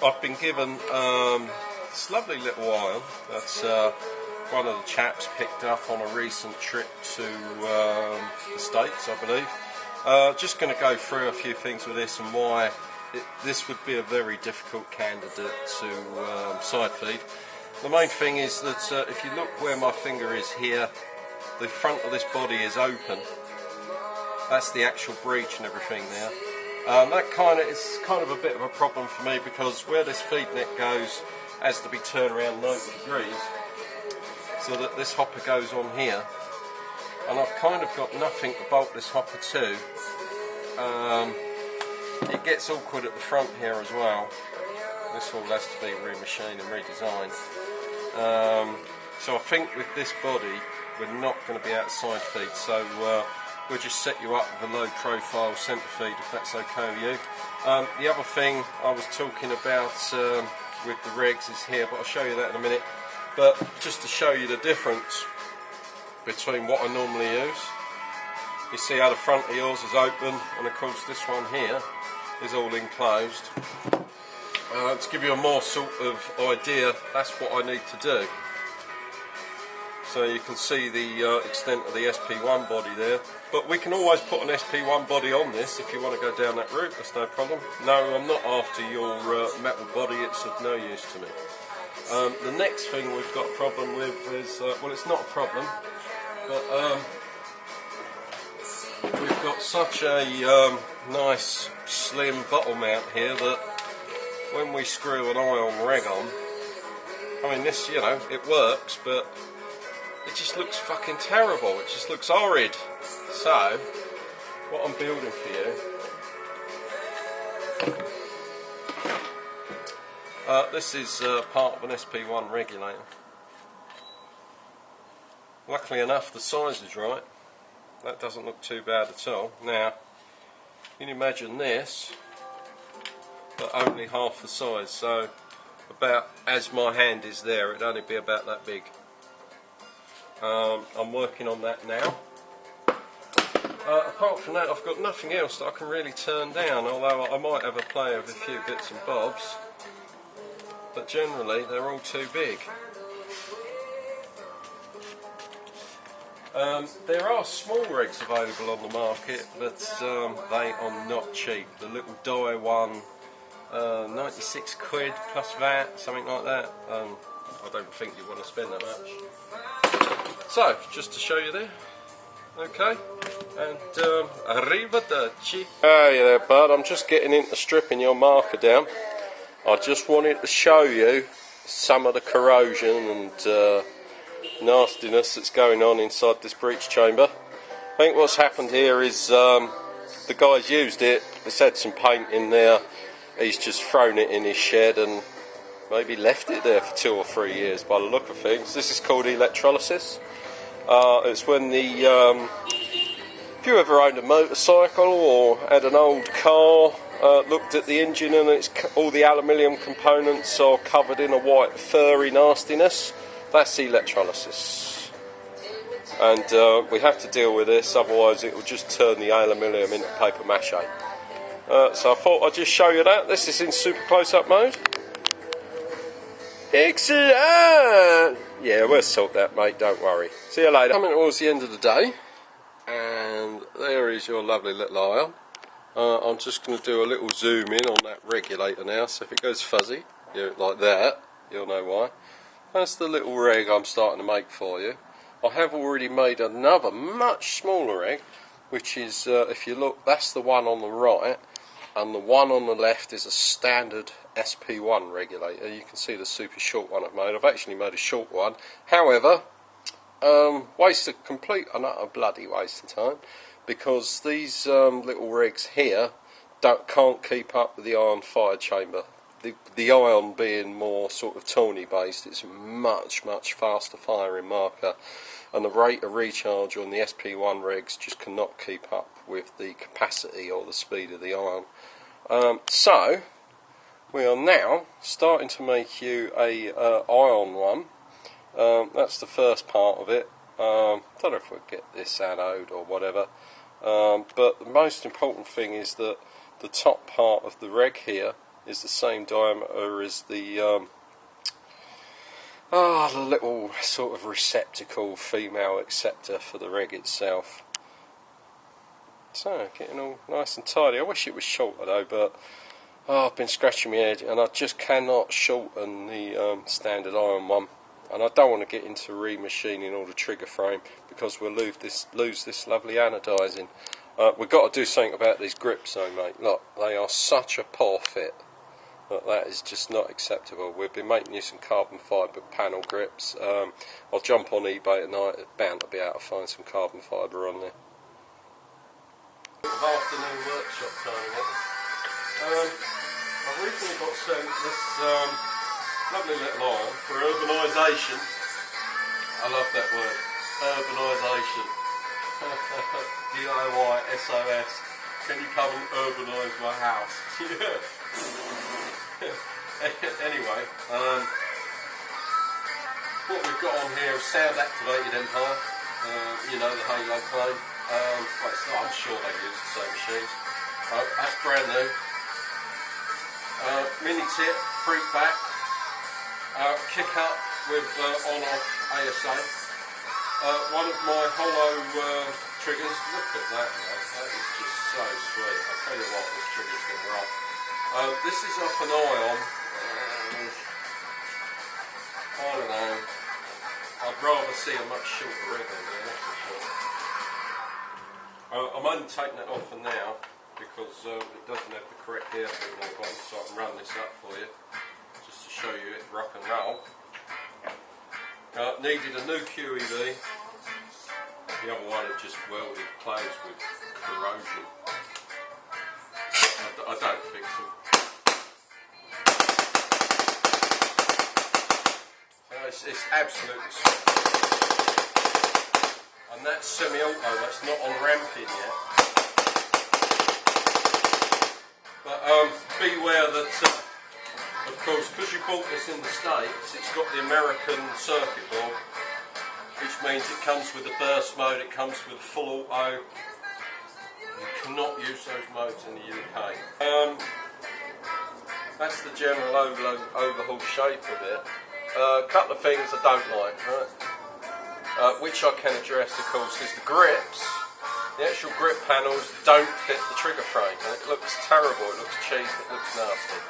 I've been given this lovely little iron that's one of the chaps picked up on a recent trip to the States, I believe. Just going to go through a few things with this and why this would be a very difficult candidate to side feed. The main thing is that if you look where my finger is here, the front of this body is open. That's the actual breech and everything there. That is kind of a bit of a problem for me, because where this feed net goes has to be turned around 90 degrees so that this hopper goes on here, and I've kind of got nothing to bolt this hopper to. It gets awkward at the front here as well. This all has to be remachined and redesigned. So I think with this body we're not going to be able to side feed, so we'll just set you up with a low profile centre feed if that's okay with you. The other thing I was talking about with the regs is here, but I'll show you that in a minute. But just to show you the difference between what I normally use, you see how the front of yours is open, and of course this one here is all enclosed. To give you a more sort of idea, that's what I need to do. So you can see the extent of the SP1 body there, but we can always put an SP1 body on this if you want to go down that route, that's no problem. No, I'm not after your metal body, it's of no use to me. The next thing we've got a problem with is, well, it's not a problem, but we've got such a nice slim bottle mount here that when we screw an ion reg on, I mean, this, you know, it works, but it just looks fucking terrible. It just looks horrid. So, what I'm building for you, this is part of an SP1 regulator. Luckily enough, the size is right. That doesn't look too bad at all. Now, you can imagine this, but only half the size. So, about as my hand is there, it'd only be about that big. I'm working on that now. Apart from that, I've got nothing else that I can really turn down, although I might have a play with a few bits and bobs, but generally they're all too big. There are small rigs available on the market, but they are not cheap. The little die one, 96 quid plus VAT, something like that. I don't think you want to spend that much. So, just to show you there, okay, and arrivederci. Hey there, bud, I'm just getting into stripping your marker down. I just wanted to show you some of the corrosion and nastiness that's going on inside this breech chamber. I think what's happened here is the guy's used it, it's had some paint in there, he's just thrown it in his shed and maybe left it there for 2 or 3 years by the look of things. This is called electrolysis. It's when the if you ever owned a motorcycle or had an old car, looked at the engine and all the aluminium components are covered in a white furry nastiness, that's electrolysis. And we have to deal with this, otherwise it will just turn the aluminium into paper mache. So I thought I'd just show you that. This is in super close-up mode. Excellent! Yeah, we'll sort that, mate, don't worry. See you later. Coming towards the end of the day, and there is your lovely little iron. I'm just going to do a little zoom in on that regulator now, so if it goes fuzzy, like that, you'll know why. That's the little reg I'm starting to make for you. I have already made another much smaller reg, which is, if you look, that's the one on the right, and the one on the left is a standard SP1 regulator. You can see the super short one I've made. I've actually made a short one. However, complete and utter bloody waste of time, because these little regs here can't keep up with the ion fire chamber. The ion being more sort of Tawny based, it's a much faster firing marker, and the rate of recharge on the SP1 regs just cannot keep up with the capacity or the speed of the ion. So we are now starting to make you a ion one. That's the first part of it. Don't know if we'll get this anode or whatever, but the most important thing is that the top part of the reg here is the same diameter as the little sort of receptacle, female acceptor for the rig itself. So, getting all nice and tidy. I wish it was shorter though, but I've been scratching my head and I just cannot shorten the standard iron one. And I don't want to get into remachining all the trigger frame because we'll lose this lovely anodising. We've got to do something about these grips though, mate. Look, they are such a poor fit. Look, that is just not acceptable. We've been making you some carbon fibre panel grips. I'll jump on eBay tonight. It's bound to be able to find some carbon fibre on there. Afternoon workshop time again. I've recently got sent this lovely little iron for urbanisation. I love that word, urbanisation. DIY SOS. Can you come and urbanise my house? Anyway, what we've got on here is sound activated Empire. You know, the Halo plane. I'm sure they use the same machines. That's brand new. Mini tip, freak back, kick up with on-off ASA. One of my hollow triggers. Look at that, man. That is just so sweet. I'll tell you what, this trigger's going to rock. This is off an ion. I don't know. I'd rather see a much shorter rig on there, that's for sure. I'm only taking that off for now because it doesn't have the correct hairpin on the bottom, so I can run this up for you just to show you it rock and roll. Needed a new QED. The other one had just welded closed with corrosion. I don't fix them. It's absolutely sweet. And that's semi-auto, that's not on ramping yet. But beware that, of course, because you bought this in the States, it's got the American circuit board, which means it comes with a burst mode, it comes with full auto. You cannot use those modes in the UK. That's the general overhaul shape of it. A couple of things I don't like, right? Which I can address, of course, is the grips. The actual grip panels don't fit the trigger frame, and it looks terrible, it looks cheap, it looks nasty.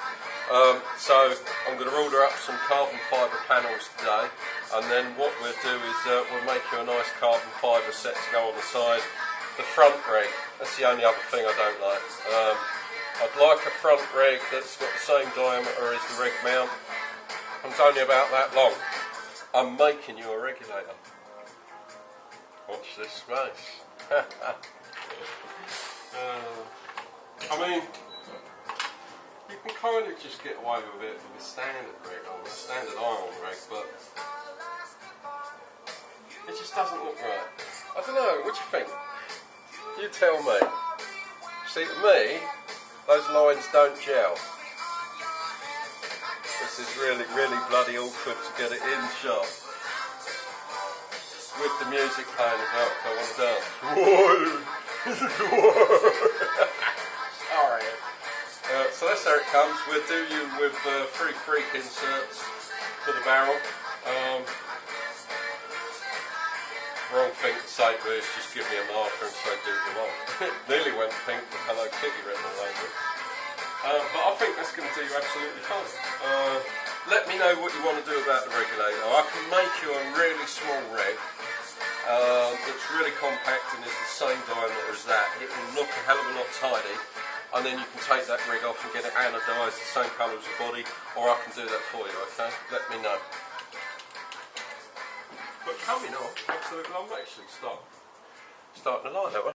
So I'm going to order up some carbon fibre panels today, and then what we'll do is we'll make you a nice carbon fibre set to go on the side. The front rig, that's the only other thing I don't like. I'd like a front rig that's got the same diameter as the rig mount. It's only about that long. I'm making you a regulator. Watch this space. I mean, you can kind of just get away with it with a standard rig, or a standard iron rig, but it just doesn't look right. I don't know, what do you think? You tell me. See, to me, those lines don't gel. This is really, really bloody awkward to get it in shot. With the music playing as well, I want to dance. Sorry. So that's how it comes. We'll do you with 3 freak inserts for the barrel. Wrong thing to say to is just give me a marker and say do what you want. It nearly went pink with Hello Kitty written all over it. But I think that's going to do you absolutely fine. Let me know what you want to do about the regulator. I can make you a really small rig that's really compact and is the same diameter as that. It will look a hell of a lot tidy, and then you can take that rig off and get it anodised the same colour as the body, or I can do that for you, okay? Let me know. But coming off, absolutely, I'm actually starting to like that one.